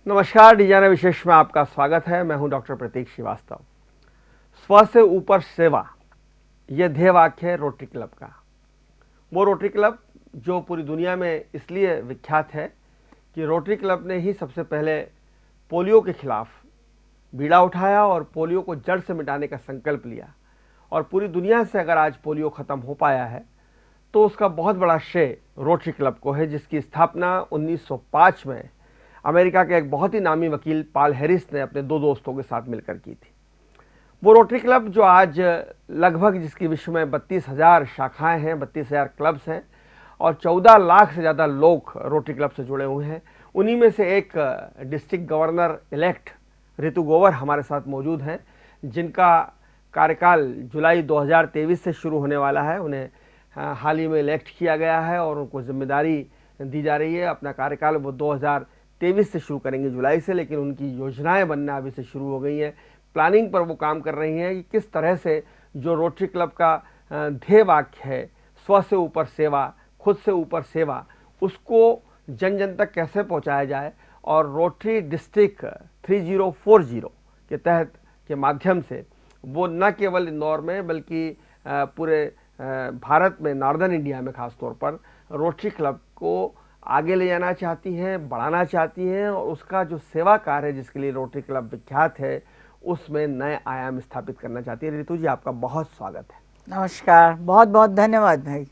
नमस्कार, डिजाइनर विशेष में आपका स्वागत है। मैं हूं डॉक्टर प्रतीक श्रीवास्तव। स्व से ऊपर सेवा, यह ध्येय वाक्य है रोटरी क्लब का। वो रोटरी क्लब जो पूरी दुनिया में इसलिए विख्यात है कि रोटरी क्लब ने ही सबसे पहले पोलियो के खिलाफ बीड़ा उठाया और पोलियो को जड़ से मिटाने का संकल्प लिया। और पूरी दुनिया से अगर आज पोलियो खत्म हो पाया है तो उसका बहुत बड़ा श्रेय रोटरी क्लब को है, जिसकी स्थापना 1905 में अमेरिका के एक बहुत ही नामी वकील पॉल हैरिस ने अपने दो दोस्तों के साथ मिलकर की थी। वो रोटरी क्लब जो आज लगभग जिसकी विश्व में 32,000 शाखाएं हैं, 32,000 क्लब्स हैं और 14 लाख से ज़्यादा लोग रोटरी क्लब से जुड़े हुए हैं। उन्हीं में से एक डिस्ट्रिक्ट गवर्नर इलेक्ट ऋतु गोवर हमारे साथ मौजूद हैं, जिनका कार्यकाल जुलाई 2023 से शुरू होने वाला है। उन्हें हाल ही में इलेक्ट किया गया है और उनको जिम्मेदारी दी जा रही है। अपना कार्यकाल वो 2023 से शुरू करेंगे, जुलाई से, लेकिन उनकी योजनाएं बनना अभी से शुरू हो गई हैं। प्लानिंग पर वो काम कर रही हैं कि किस तरह से जो रोटरी क्लब का ध्येय वाक्य है स्व से ऊपर सेवा, खुद से ऊपर सेवा, उसको जन जन तक कैसे पहुंचाया जाए और रोटरी डिस्ट्रिक्ट 3040 के तहत के माध्यम से वो न केवल इंदौर में बल्कि पूरे भारत में, नॉर्दर्न इंडिया में खास तौर पर रोटरी क्लब को आगे ले जाना चाहती हैं, बढ़ाना चाहती हैं और उसका जो सेवा कार्य है जिसके लिए रोटरी क्लब विख्यात है, उसमें नए आयाम स्थापित करना चाहती है। ऋतु जी, आपका बहुत स्वागत है। नमस्कार, बहुत बहुत धन्यवाद भाई।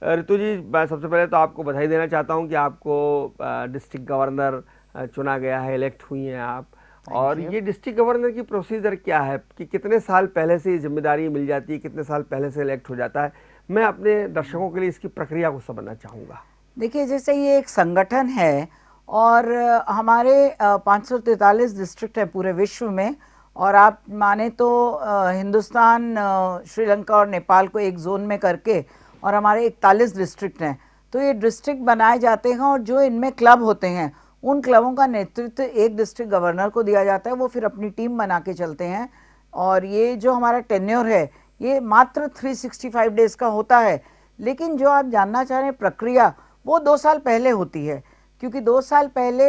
ऋतु जी, मैं सबसे पहले तो आपको बधाई देना चाहता हूं कि आपको डिस्ट्रिक्ट गवर्नर चुना गया है, इलेक्ट हुई हैं आप। और ये डिस्ट्रिक्ट गवर्नर की प्रोसीजर क्या है कि कितने साल पहले से ये जिम्मेदारी मिल जाती है, कितने साल पहले से इलेक्ट हो जाता है? मैं अपने दर्शकों के लिए इसकी प्रक्रिया को समझना चाहूँगा। देखिए, जैसे ये एक संगठन है और हमारे 543 डिस्ट्रिक्ट है पूरे विश्व में, और आप माने तो हिंदुस्तान, श्रीलंका और नेपाल को एक जोन में करके, और हमारे 41 डिस्ट्रिक्ट हैं। तो ये डिस्ट्रिक्ट बनाए जाते हैं और जो इनमें क्लब होते हैं उन क्लबों का नेतृत्व एक डिस्ट्रिक्ट गवर्नर को दिया जाता है। वो फिर अपनी टीम बना के चलते हैं और ये जो हमारा टेन्योर है ये मात्र 365 डेज का होता है। लेकिन जो आप जानना चाह रहे हैं प्रक्रिया, वो 2 साल पहले होती है, क्योंकि 2 साल पहले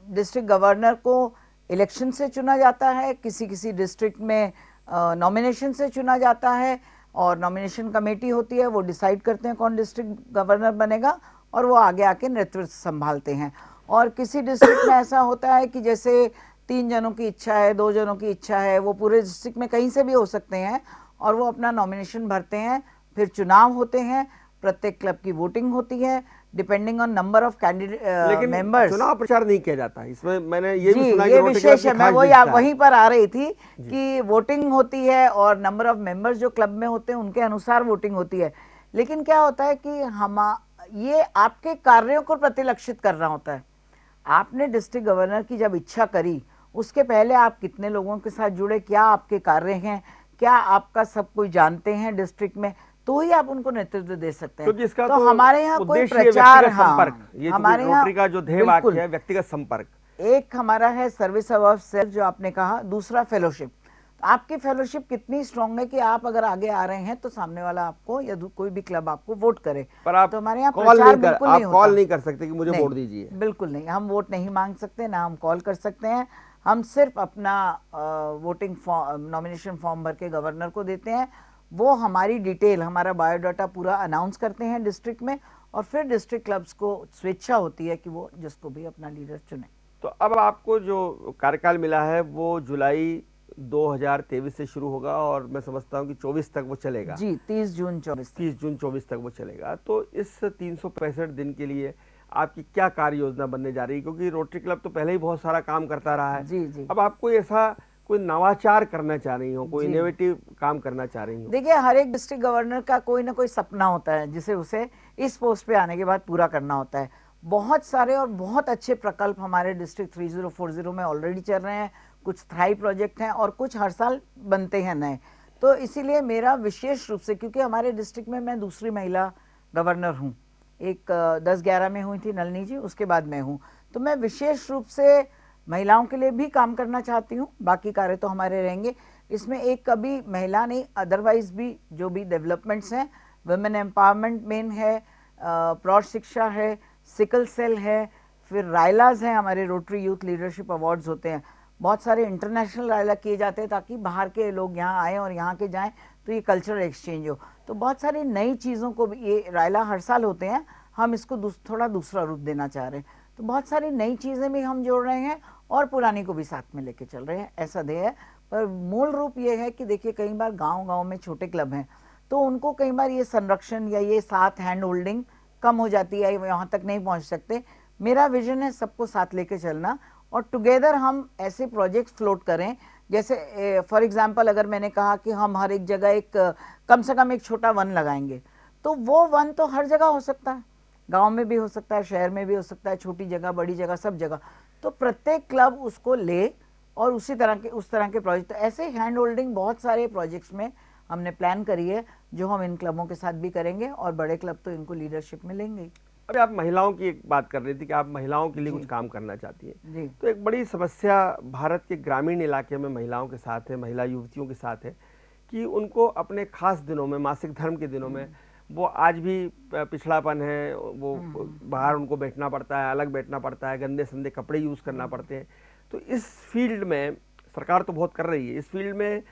डिस्ट्रिक्ट गवर्नर को इलेक्शन से चुना जाता है, किसी किसी डिस्ट्रिक्ट में नॉमिनेशन से चुना जाता है और नॉमिनेशन कमेटी होती है, वो डिसाइड करते हैं कौन डिस्ट्रिक्ट गवर्नर बनेगा और वो आगे आके नेतृत्व संभालते हैं। और किसी डिस्ट्रिक्ट में ऐसा होता है कि जैसे 3 जनों की इच्छा है, 2 जनों की इच्छा है, वो पूरे डिस्ट्रिक्ट में कहीं से भी हो सकते हैं और वो अपना नॉमिनेशन भरते हैं। फिर चुनाव होते हैं, प्रत्येक क्लब की वोटिंग होती है depending on number of candidate members. चुनाव प्रचार नहीं किया जाता इसमें, मैंने ये भी सुना ये विशेष है। मैं वहीं पर आ रही थी कि वोटिंग होती है और नंबर ऑफ मेंबर्स जो क्लब में होते हैं उनके अनुसार वोटिंग होती है। लेकिन क्या होता है कि ये आपके कार्यों को प्रतिलक्षित कर रहा होता है। आपने डिस्ट्रिक्ट गवर्नर की जब इच्छा करी, उसके पहले आप कितने लोगों के साथ जुड़े, क्या आपके कार्य हैं, क्या आपका सब कोई जानते हैं डिस्ट्रिक्ट में, तो ही आप उनको नेतृत्व दे सकते हैं। तो हमारे यहाँ कोई प्रचार, हमारे यहाँ का जो ध्येय वाक्य है व्यक्तिगत संपर्क। एक हमारा है सर्विस ऑफ सेल्फ जो आपने कहा, दूसरा फेलोशिप। आपकी फेलोशिप कितनी स्ट्रांग है कि आप अगर आगे आ रहे हैं तो सामने वाला आपको या कोई भी क्लब आपको वोट करे। पर आप तो हमारे यहाँ प्रचार बिल्कुल नहीं होता। कॉल नहीं कर सकते कि मुझे वोट दीजिए, बिल्कुल नहीं। हम वोट नहीं मांग सकते, ना हम कॉल कर सकते हैं। हम सिर्फ अपना वोटिंग फॉर्म, नॉमिनेशन फॉर्म भर के गवर्नर को देते हैं। वो हमारी डिटेल, हमारा बायोडाटा पूरा अनाउंस करते हैं डिस्ट्रिक्ट में और फिर डिस्ट्रिक्ट क्लब्स को स्वेच्छा होती है कि वो जिसको भी अपना लीडर चुने। तो अब आपको जो कार्यकाल मिला है वो जुलाई 2023 से शुरू होगा और मैं समझता हूं कि 24 तक वो चलेगा। जी, 30 जून 24 तक वो चलेगा। तो इस 365 दिन के लिए आपकी क्या कार्य योजना बनने जा रही है? क्योंकि रोटरी क्लब तो पहले ही बहुत सारा काम करता रहा है। जी। अब आप कोई नवाचार करना चाह रही हो, कोई इनोवेटिव काम करना चाह रही हो? देखिए, हर एक डिस्ट्रिक्ट गवर्नर का कोई ना कोई सपना होता है जिसे उसे इस पोस्ट पे आने के बाद पूरा करना होता है। बहुत सारे और बहुत अच्छे प्रकल्प हमारे डिस्ट्रिक्ट 3040 में ऑलरेडी चल रहे हैं। कुछ थ्राई प्रोजेक्ट हैं और कुछ हर साल बनते हैं नए। तो इसीलिए मेरा विशेष रूप से, क्योंकि हमारे डिस्ट्रिक्ट में मैं दूसरी महिला गवर्नर हूँ, एक 10-11 में हुई थी नलिनी जी, उसके बाद मैं हूँ, तो मैं विशेष रूप से महिलाओं के लिए भी काम करना चाहती हूँ। बाकी कार्य तो हमारे रहेंगे। इसमें एक कभी महिला नहीं, अदरवाइज भी जो भी डेवलपमेंट्स हैं, वुमेन एम्पावरमेंट मेन है, प्रौढ़ शिक्षा है, सिकल सेल है, फिर रायलाज हैं, हमारे रोटरी यूथ लीडरशिप अवार्ड्स होते हैं, बहुत सारे इंटरनेशनल रायला किए जाते हैं ताकि बाहर के लोग यहाँ आए और यहाँ के जाएं तो ये कल्चरल एक्सचेंज हो। तो बहुत सारी नई चीज़ों को भी, ये रायला हर साल होते हैं, हम इसको थोड़ा दूसरा रूप देना चाह रहे हैं। तो बहुत सारी नई चीज़ें भी हम जोड़ रहे हैं और पुरानी को भी साथ में लेके चल रहे हैं, ऐसा ध्येय है। पर मूल रूप ये है कि देखिए कई बार गांव-गांव में छोटे क्लब हैं तो उनको कई बार ये संरक्षण या ये साथ हैंड होल्डिंग कम हो जाती है, वहाँ तक नहीं पहुँच सकते। मेरा विजन है सबको साथ लेके चलना और टुगेदर हम ऐसे प्रोजेक्ट्स फ्लोट करें, जैसे फॉर एग्जांपल अगर मैंने कहा कि हम हर एक जगह एक कम से कम एक छोटा वन लगाएंगे, तो वो वन तो हर जगह हो सकता है, गांव में भी हो सकता है, शहर में भी हो सकता है, छोटी जगह बड़ी जगह सब जगह। तो प्रत्येक क्लब उसको ले और उस तरह के प्रोजेक्ट, तो ऐसे हैंड होल्डिंग बहुत सारे प्रोजेक्ट्स में हमने प्लान करी है जो हम इन क्लबों के साथ भी करेंगे और बड़े क्लब तो इनको लीडरशिप में लेंगे। अभी आप महिलाओं की एक बात कर रही थी कि आप महिलाओं के लिए कुछ काम करना चाहती हैं। जी। तो एक बड़ी समस्या भारत के ग्रामीण इलाके में महिलाओं के साथ है, महिला युवतियों के साथ है कि उनको अपने खास दिनों में, मासिक धर्म के दिनों में, वो आज भी पिछड़ापन है, वो बाहर उनको बैठना पड़ता है, अलग बैठना पड़ता है, गंदे संदे कपड़े यूज़ करना पड़ते हैं। तो इस फील्ड में सरकार तो बहुत कर रही है, इस फील्ड में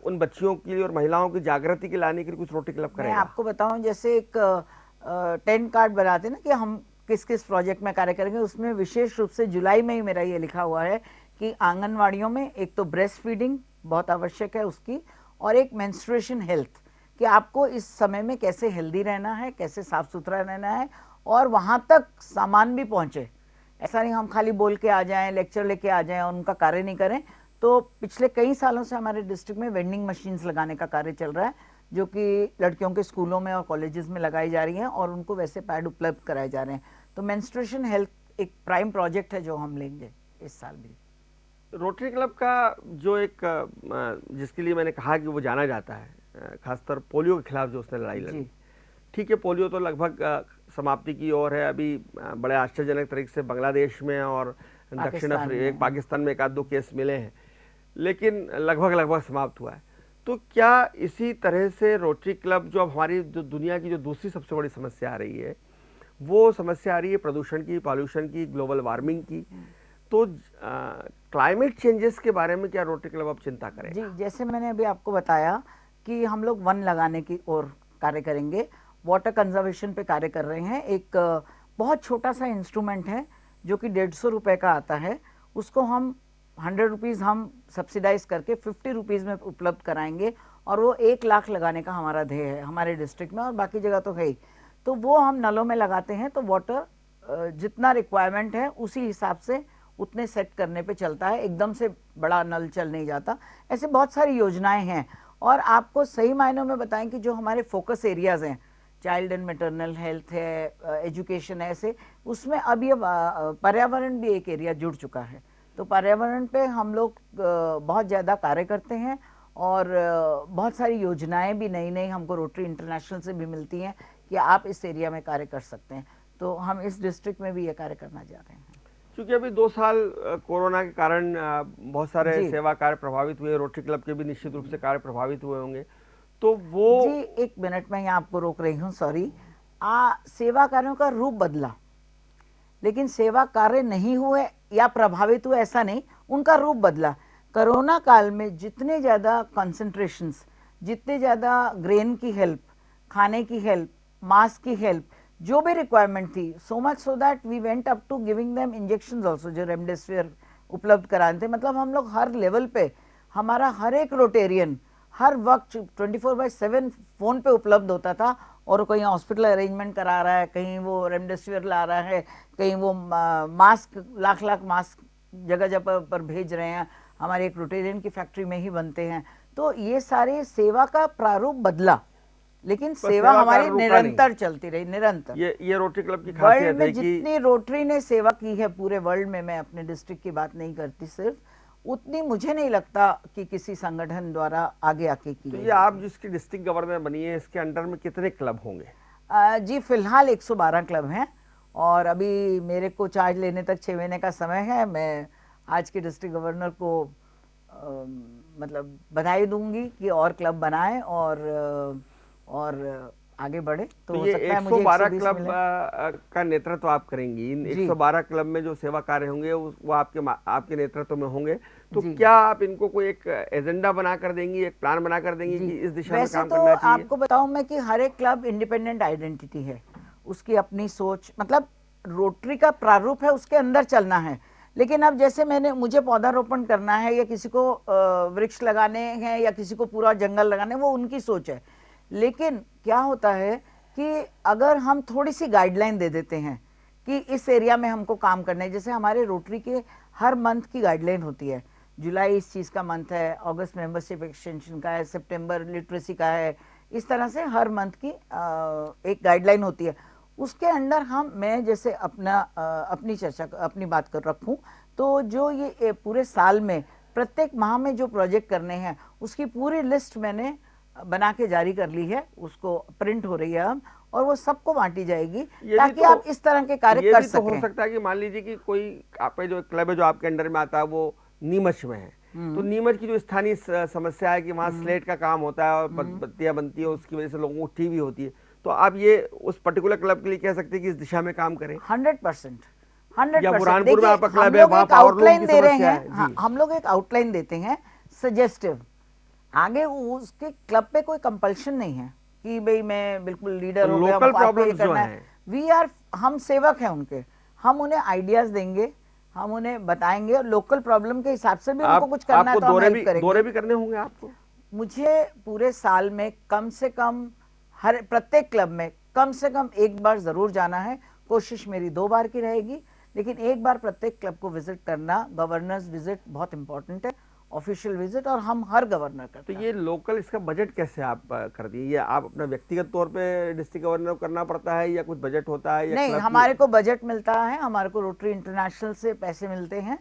उन बच्चियों के लिए और महिलाओं की जागृति के लाने के लिए कुछ रोटरी क्लब करेगा? मैं आपको बताऊं, जैसे एक 10 कार्ड बनाते हैं ना कि हम किस किस प्रोजेक्ट में कार्य करेंगे, उसमें विशेष रूप से जुलाई में ही मेरा ये लिखा हुआ है कि आंगनवाड़ियों में एक तो ब्रेस्ट फीडिंग बहुत आवश्यक है उसकी, और एक मेंस्ट्रुएशन हेल्थ, कि आपको इस समय में कैसे हेल्दी रहना है, कैसे साफ सुथरा रहना है और वहाँ तक सामान भी पहुँचे। ऐसा नहीं हम खाली बोल के आ जाएं, लेक्चर लेके आ जाएं और उनका कार्य नहीं करें। तो पिछले कई सालों से हमारे डिस्ट्रिक्ट में वेंडिंग मशीन्स लगाने का कार्य चल रहा है, जो कि लड़कियों के स्कूलों में और कॉलेजेस में लगाई जा रही हैं और उनको वैसे पैड उपलब्ध कराए जा रहे हैं। तो मेंस्ट्रुएशन हेल्थ एक प्राइम प्रोजेक्ट है जो हम लेंगे इस साल भी। रोटरी क्लब का जो एक जिसके लिए मैंने कहा कि वो जाना जाता है, खासकर पोलियो के खिलाफ जो उसने लड़ाई लड़ी, ठीक है, पोलियो तो लगभग समाप्ति की ओर है। अभी बड़े आश्चर्यजनक तरीके से बांग्लादेश में और दक्षिण अफ्रीका, पाकिस्तान में एक आध दो केस मिले हैं, लेकिन लगभग समाप्त हुआ है। तो क्या इसी तरह से रोटरी क्लब, जो अब हमारी जो दुनिया की जो दूसरी सबसे बड़ी समस्या आ रही है, वो समस्या आ रही है प्रदूषण की, पॉल्यूशन की, ग्लोबल वार्मिंग की, तो क्लाइमेट चेंजेस के बारे में क्या रोटरी क्लब अब चिंता करें? जी, जैसे मैंने अभी आपको बताया कि हम लोग वन लगाने की ओर कार्य करेंगे, वाटर कंजर्वेशन पे कार्य कर रहे हैं। एक बहुत छोटा सा इंस्ट्रूमेंट है जो कि 150 रुपये का आता है, उसको हम 100 रुपीज़ हम सब्सिडाइज करके 50 रुपीज़ में उपलब्ध कराएंगे और वो 1 लाख लगाने का हमारा ध्येय है हमारे डिस्ट्रिक्ट में, और बाकी जगह तो है ही। तो वो हम नलों में लगाते हैं, तो वाटर जितना रिक्वायरमेंट है उसी हिसाब से उतने सेट करने पे चलता है, एकदम से बड़ा नल चल नहीं जाता। ऐसे बहुत सारी योजनाएं हैं। और आपको सही मायनों में बताएं कि जो हमारे फोकस एरियाज हैं, चाइल्ड एंड मैटरनल हेल्थ है, एजुकेशन है, ऐसे उसमें अब ये पर्यावरण भी एक एरिया जुड़ चुका है। तो पर्यावरण पे हम लोग बहुत ज़्यादा कार्य करते हैं और बहुत सारी योजनाएं भी नई नई हमको रोटरी इंटरनेशनल से भी मिलती हैं कि आप इस एरिया में कार्य कर सकते हैं। तो हम इस डिस्ट्रिक्ट में भी ये कार्य करना चाह रहे हैं। क्योंकि अभी 2 साल कोरोना के कारण बहुत सारे सेवा कार्य प्रभावित हुए, रोटरी क्लब के भी निश्चित रूप से कार्य प्रभावित हुए होंगे, तो वो जी 1 मिनट में यहाँ आपको रोक रही हूँ, सॉरी। सेवा कार्यों का रूप बदला, लेकिन सेवा कार्य नहीं हुए या प्रभावित हुए ऐसा नहीं, उनका रूप बदला। कोरोना काल में जितने ज़्यादा कंसंट्रेशंस, जितने ज़्यादा ग्रेन की हेल्प, खाने की हेल्प, मास्क की हेल्प, जो भी रिक्वायरमेंट थी, so much so that we went up to giving them injections also, जो रेमडेसिविर उपलब्ध कराते थे। मतलब हम लोग हर लेवल पे, हमारा हर एक रोटेरियन हर वक्त 24/7 फ़ोन पे उपलब्ध होता था, और कहीं हॉस्पिटल अरेंजमेंट करा रहा है, कहीं वो रेमडेसिविर ला रहा है, कहीं वो मास्क, लाख मास्क जगह जगह पर भेज रहे हैं, हमारे एक रोटेरियन की फैक्ट्री में ही बनते हैं। तो ये सारे सेवा का प्रारूप बदला, लेकिन सेवा हमारी निरंतर चलती रही, निरंतर। ये रोटरी क्लब की खासियत है कि जितनी रोटरी ने सेवा की है पूरे वर्ल्ड में, मैं अपने डिस्ट्रिक्ट की बात नहीं करती सिर्फ, उतनी मुझे नहीं लगता कि किसी संगठन द्वारा आगे आके की। तो ये आप जिसकी डिस्ट्रिक्ट गवर्नर बनी है, इसके अंडर में कितने क्लब होंगे? जी फिलहाल 112 क्लब हैं, और अभी मेरे को चार्ज लेने तक 6 महीने का समय है। मैं आज के डिस्ट्रिक्ट गवर्नर को मतलब बधाई दूंगी कि और क्लब बनाएं और आगे बढ़े तो तो हो ये सकता है मुझे 112 120 क्लब मिले। का नेतृत्व आप करेंगी। इन जी 112 क्लब में जो सेवा कार्य होंगे वो आपके नेतृत्व में होंगे। तो जी क्या आप इनको कोई एक एजेंडा बना कर देंगी, एक प्लान बना कर देंगी जी। कि इस दिशा में वैसे काम तो करना चाहिए? आपको बताऊं मैं कि हर एक क्लब इंडिपेंडेंट आइडेंटिटी है, उसकी अपनी सोच, मतलब रोटरी का प्रारूप है, उसके अंदर चलना है। लेकिन अब जैसे मुझे पौधारोपण करना है या किसी को वृक्ष लगाने हैं या किसी को पूरा जंगल लगाने, वो उनकी सोच है। लेकिन क्या होता है कि अगर हम थोड़ी सी गाइडलाइन दे देते हैं कि इस एरिया में हमको काम करना है, जैसे हमारे रोटरी के हर मंथ की गाइडलाइन होती है। जुलाई इस चीज़ का मंथ है, अगस्त मेंबरशिप एक्सटेंशन का है, सितंबर लिटरेसी का है। इस तरह से हर मंथ की एक गाइडलाइन होती है। उसके अंडर मैं जैसे अपनी बात कर रखूं, तो जो ये पूरे साल में प्रत्येक माह में जो प्रोजेक्ट करने हैं उसकी पूरी लिस्ट मैंने बना के जारी कर ली है, उसको प्रिंट हो रही है अब, और वो सबको बांटी जाएगी ताकि आप इस तरह के कार्य ये कर भी तो हो सकें। सकता है कि मान लीजिए कि कोई आपका जो क्लब है जो आपके अंडर में आता है वो नीमच में है, तो नीमच की जो स्थानीय समस्या है कि वहाँ स्लेट का काम होता है और बत्तियां बनती है, उसकी वजह से लोगों को टीवी होती है, तो आप ये उस पर्टिकुलर क्लब के लिए कह सकते हैं कि इस दिशा में काम करें। 100%। या 100%। बुरहानपुर में आपका हम क्लब है, लोग वहाँ एक पावर लूम आउटलाइन की दे रहे समस्या हैं। है। हाँ, जी, हम लोग एक आउटलाइन देते हैं सजेस्टिव। आगे उसके क्लब पे कोई कंपल्शन नहीं है कि भाई मैं बिल्कुल लीडर तो हो गया, लोकल आपको ये प्रॉब्लम्स जो करना है। हैं, हम सेवक हैं उनके, हम उन्हें आइडियाज देंगे, हम उन्हें बताएंगे, और लोकल प्रॉब्लम के हिसाब से भी उनको कुछ करना है आपको तो हम हेल्प करेंगे। दौरे भी करने होंगे आपको? मुझे पूरे साल में कम से कम हर प्रत्येक क्लब में कम से कम एक बार जरूर जाना है। कोशिश मेरी 2 बार की रहेगी, लेकिन एक बार प्रत्येक क्लब को विजिट करना, गवर्नर्स विजिट बहुत इंपॉर्टेंट है, ऑफिशियल विजिट, और हम हर गवर्नर करते तो हैं। ये लोकल इसका बजट कैसे आप कर दिए? ये आप अपना व्यक्तिगत तौर पे डिस्ट्रिक्ट गवर्नर को करना पड़ता है या कुछ बजट होता है या नहीं, क्लब हमारे को बजट मिलता है, हमारे को रोटरी इंटरनेशनल से पैसे मिलते हैं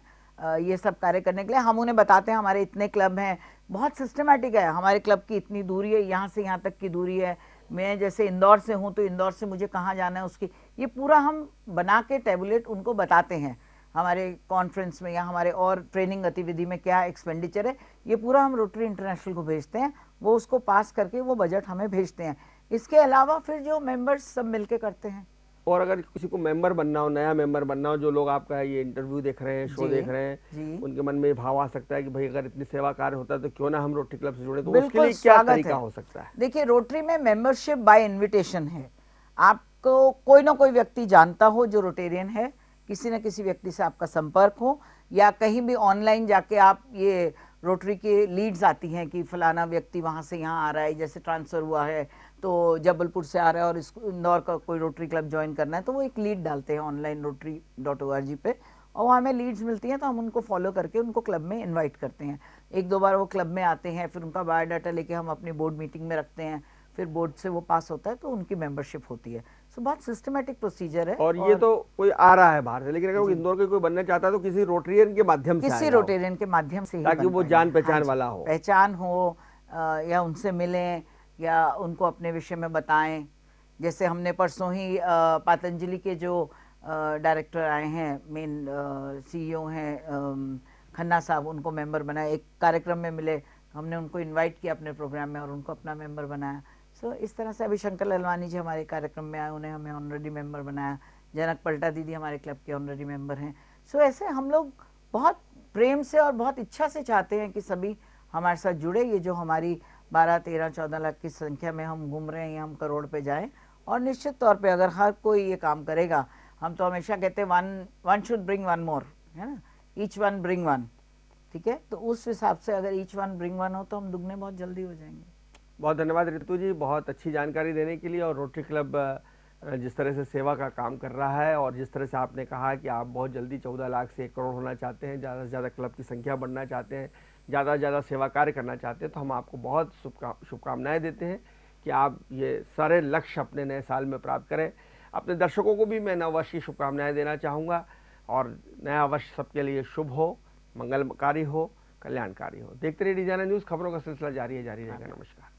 ये सब कार्य करने के लिए। हम उन्हें बताते हैं हमारे इतने क्लब हैं, बहुत सिस्टमेटिक है, हमारे क्लब की इतनी दूरी है, यहाँ से यहाँ तक की दूरी है। मैं जैसे इंदौर से हूँ तो इंदौर से मुझे कहाँ जाना है उसकी, ये पूरा हम बना के टेबुलेट उनको बताते हैं हमारे कॉन्फ्रेंस में या हमारे और ट्रेनिंग गतिविधि में क्या एक्सपेंडिचर है, ये पूरा हम रोटरी इंटरनेशनल को भेजते हैं, वो उसको पास करके वो बजट हमें भेजते हैं। इसके अलावा फिर जो मेंबर्स सब मिलके करते हैं। और अगर किसी को मेंबर बनना हो, नया मेंबर बनना हो, जो लोग आपका ये इंटरव्यू देख रहे हैं, शो देख रहे हैं, उनके मन में ये भाव आ सकता है कि भाई अगर इतनी सेवा कार्य होता है तो क्यों ना हम रोटरी क्लब से जुड़े, तो उसके लिए क्या तरीका हो सकता है? देखिए, रोटरी में मेंबरशिप बाय इनविटेशन है। आपको कोई ना कोई व्यक्ति जानता हो जो रोटेरियन है, किसी न किसी व्यक्ति से आपका संपर्क हो, या कहीं भी ऑनलाइन जाके आप ये रोटरी के लीड्स आती हैं कि फलाना व्यक्ति वहाँ से यहाँ आ रहा है, जैसे ट्रांसफ़र हुआ है तो जबलपुर से आ रहा है और इसको इंदौर का कोई रोटरी क्लब ज्वाइन करना है, तो वो एक लीड डालते हैं ऑनलाइन rotary.org पे, और वहाँ हमें लीड्स मिलती हैं तो हम उनको फॉलो करके उनको क्लब में इनवाइट करते हैं। 1-2 बार वो क्लब में आते हैं, फिर उनका बायोडाटा लेके हम अपनी बोर्ड मीटिंग में रखते हैं, फिर बोर्ड से वो पास होता है तो उनकी मेंबरशिप होती है। सो बहुत सिस्टमेटिक प्रोसीजर है। और ये तो कोई आ रहा है बाहर से, लेकिन अगर इंदौर के कोई बनना चाहता है तो किसी रोटेरियन के माध्यम से किसी आएगा रोटेरियन के माध्यम से ही ताकि बन वो पाएगा। जान पहचान हाँ जी, वाला हो, पहचान हो, या उनसे मिलें या उनको अपने विषय में बताएं। जैसे हमने परसों ही पतंजलि के जो डायरेक्टर आए हैं, मेन CEO हैं खन्ना साहब, उनको मेंबर बनाया, एक कार्यक्रम में मिले, हमने उनको इनवाइट किया अपने प्रोग्राम में और उनको अपना मेंबर बनाया। सो इस तरह से अभी शंकर ललवानी जी हमारे कार्यक्रम में आए, उन्हें हमें ऑनरेडी मेंबर बनाया। जनक पलटा दीदी हमारे क्लब के ऑनरेडी मेंबर हैं। सो ऐसे हम लोग बहुत प्रेम से और बहुत इच्छा से चाहते हैं कि सभी हमारे साथ जुड़े। ये जो हमारी 12, 13, 14 लाख की संख्या में हम घूम रहे हैं, या हम करोड़ पे जाएं, और निश्चित तौर पे अगर हर कोई ये काम करेगा, हम तो हमेशा कहते हैं one should bring one more, है ना, ईच वन ब्रिंग वन, ठीक है। तो उस हिसाब से अगर ईच वन ब्रिंग वन हो तो हम दुगने बहुत जल्दी हो जाएंगे। बहुत धन्यवाद रितु जी, बहुत अच्छी जानकारी देने के लिए। और रोटरी क्लब जिस तरह से सेवा का काम कर रहा है और जिस तरह से आपने कहा कि आप बहुत जल्दी 14 लाख से 1 करोड़ होना चाहते हैं, ज़्यादा से ज़्यादा क्लब की संख्या बढ़ना चाहते हैं, ज़्यादा से ज़्यादा सेवा कार्य करना चाहते हैं, तो हम आपको बहुत शुभकामनाएं देते हैं कि आप ये सारे लक्ष्य अपने नए साल में प्राप्त करें। अपने दर्शकों को भी मैं नववर्ष की शुभकामनाएं देना चाहूँगा, और नया वर्ष सबके लिए शुभ हो, मंगलकारी हो, कल्याणकारी हो। देखते रहिए डी न्यूज़, खबरों का सिलसिला जारी रहेगा। नमस्कार।